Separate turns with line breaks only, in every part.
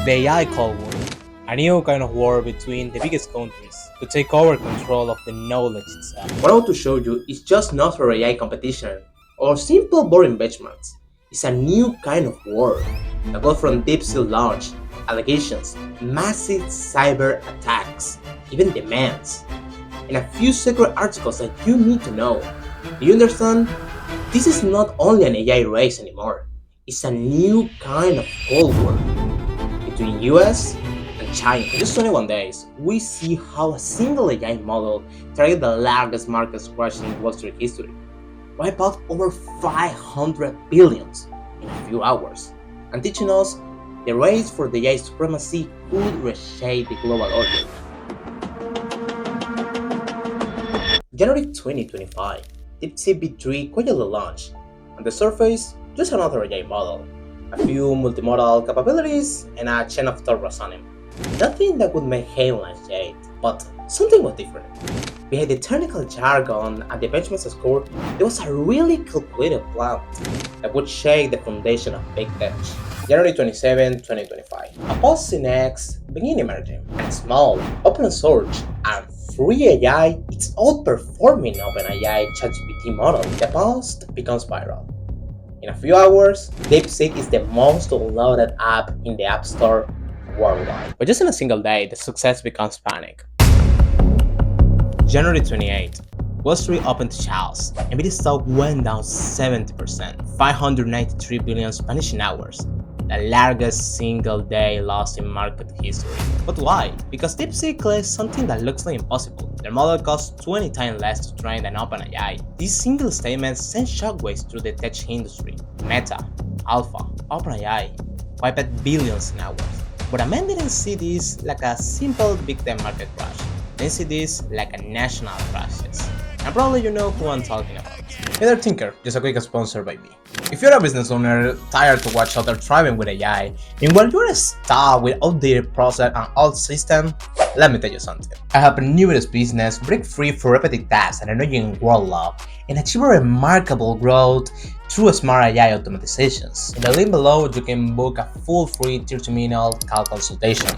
The AI Cold War, a new kind of war between the biggest countries to take over control of the knowledge itself.
What I want to show you is just not for AI competition or simple boring benchmarks. It's a new kind of war that goes from deep sea launch, allegations, massive cyber attacks, even demands, and a few secret articles that you need to know. Do you understand? This is not only an AI race anymore. It's a new kind of Cold War between US and China. In just 21 days, we see how a single AI model targeted the largest market crash in Wall Street history, wipe out over 500 billions in a few hours, and teaching us the race for the AI supremacy could reshape the global order. January 2025, DeepSeek V3 quietly launched. On the surface, just another AI model, a few multimodal capabilities, and a chain of thought reasoning. Nothing that would make headlines yet, but something was different. Behind the technical jargon and the benchmark score, there was a really calculated plan that would shake the foundation of big tech. January 27, 2025, a bussines began emerging, and small, open source, and free AI is outperforming OpenAI ChatGPT model. The post becomes viral. In a few hours, DeepSeek is the most downloaded app in the App Store worldwide. But just in a single day, the success becomes panic. January 28, Wall Street opened to chaos. Nvidia stock went down 70%, 593 billion Spanish hours, the largest single day loss in market history. But why? Because DeepSeek claims something that looks like impossible. Their model costs 20 times less to train than OpenAI. These single statements send shockwaves through the tech industry. Meta, Alpha, OpenAI wiped billions in hours. But a man didn't see this like a simple big time market crash. They see this like a national crisis. And probably you know who I'm talking about. Hey there Tinker, just a quick sponsor by me. If you're a business owner tired to watch others thriving with AI, and while you're stuck with outdated process and old system, let me tell you something. I help a newest business break free from repetitive tasks and annoying workload and achieve a remarkable growth through smart AI automatizations. In the link below, you can book a full free 30-minute call consultation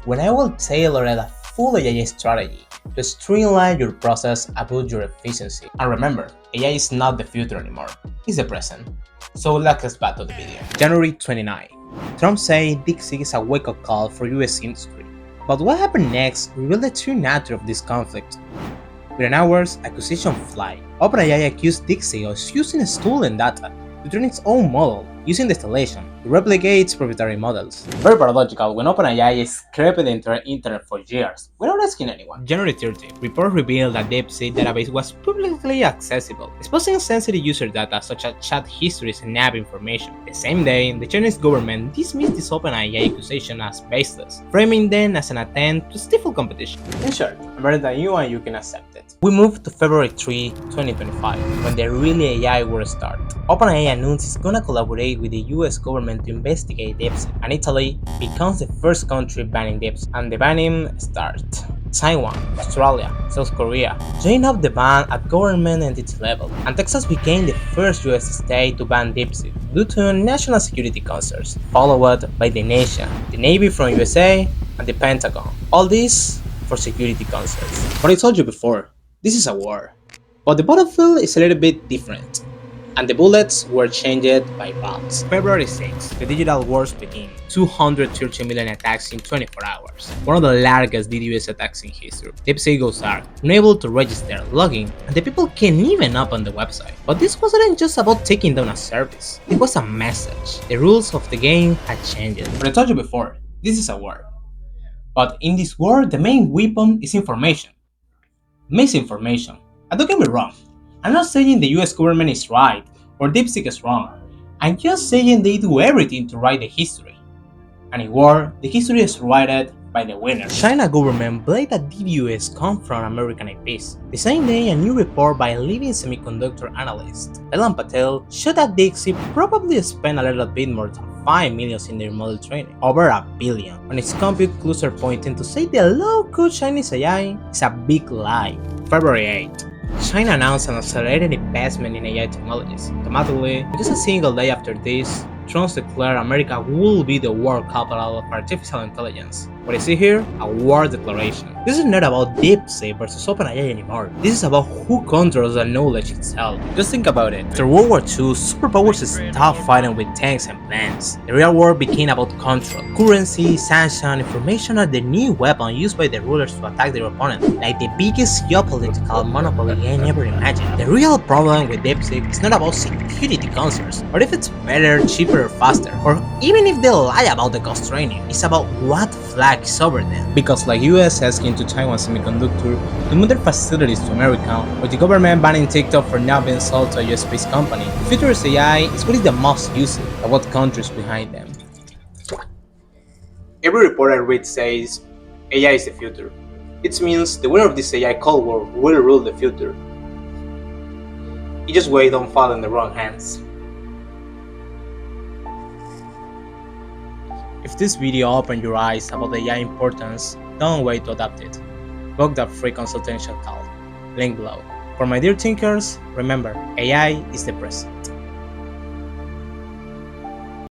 when I will tailor a full AI strategy to streamline your process and boost your efficiency. And remember, AI is not the future anymore, it's the present. So let's get back to the video. January 29. Trump said DeepSeek is a wake-up call for US industry. But what happened next revealed the true nature of this conflict. Within hours, accusation fly. OpenAI accused DeepSeek of using stolen data to train its own model using distillation to replicate its proprietary models. Very paradoxical when OpenAI scraped the internet for years without asking anyone. January 30, report revealed that DeepSeek database was publicly accessible, exposing sensitive user data such as chat histories and app information. The same day, the Chinese government dismissed this OpenAI accusation as baseless, framing them as an attempt to stifle competition. In short, better than you and you can accept it. We move to February 3, 2025, when the real AI war starts. OpenAI announced it's gonna collaborate with the US government to investigate DeepSeek, and Italy becomes the first country banning DeepSeek, and the banning starts. Taiwan, Australia, South Korea joined up the ban at government entity level, and Texas became the first US state to ban DeepSeek due to national security concerns, followed by the nation, the Navy from USA, and the Pentagon. All this for security concerns. But I told you before, this is a war. But the battlefield is a little bit different, and the bullets were changed by bots. February 6, the digital wars begin. 230 million attacks in 24 hours. One of the largest DDoS attacks in history. DeepSeek goes dark, unable to register, login, and the people can't even open the website. But this wasn't just about taking down a service. It was a message. The rules of the game had changed. But I told you before, this is a war. But in this war, the main weapon is information. Misinformation. And don't get me wrong, I'm not saying the US government is right or DeepSeek is wrong. I'm just saying they do everything to write the history. And in war, the history is written by the winner. China government blamed that DDoS come from American IPs. The same day, a new report by a leading semiconductor analyst, Elan Patel, showed that DeepSeek probably spent a little bit more than 5 million in their model training, over $1 billion, on its compute cluster, pointing to say the low-code Chinese AI is a big lie. February 8. China announced an accelerated investment in AI technologies. Automatically, just a single day after this, Trump declared America will be the world capital of artificial intelligence. What I see here? A war declaration. This is not about deep state versus open AI anymore. This is about who controls the knowledge itself. Just think about it. After World War II, superpowers stopped fighting with tanks and planes. The real war became about control. Currency, sanction, information are the new weapon used by the rulers to attack their opponent, like the biggest geopolitical monopoly I never imagined. The real problem with DeepSeek is not about security concerns, or if it's better, cheaper, or faster, or even if they lie about the cost training. It's about what flag is over them. Because like US asking to Taiwan Semiconductor to move their facilities to America, or the government banning TikTok for now being sold to a US-based company, the future is AI is what is the most used, and what countries behind them. Every report I read says AI is the future. It means the winner of this AI Cold War will rule the future. You just wait, don't fall in the wrong hands. If this video opened your eyes about the AI importance, don't wait to adopt it. Book the free consultation call. Link below. For my dear thinkers, remember, AI is the present.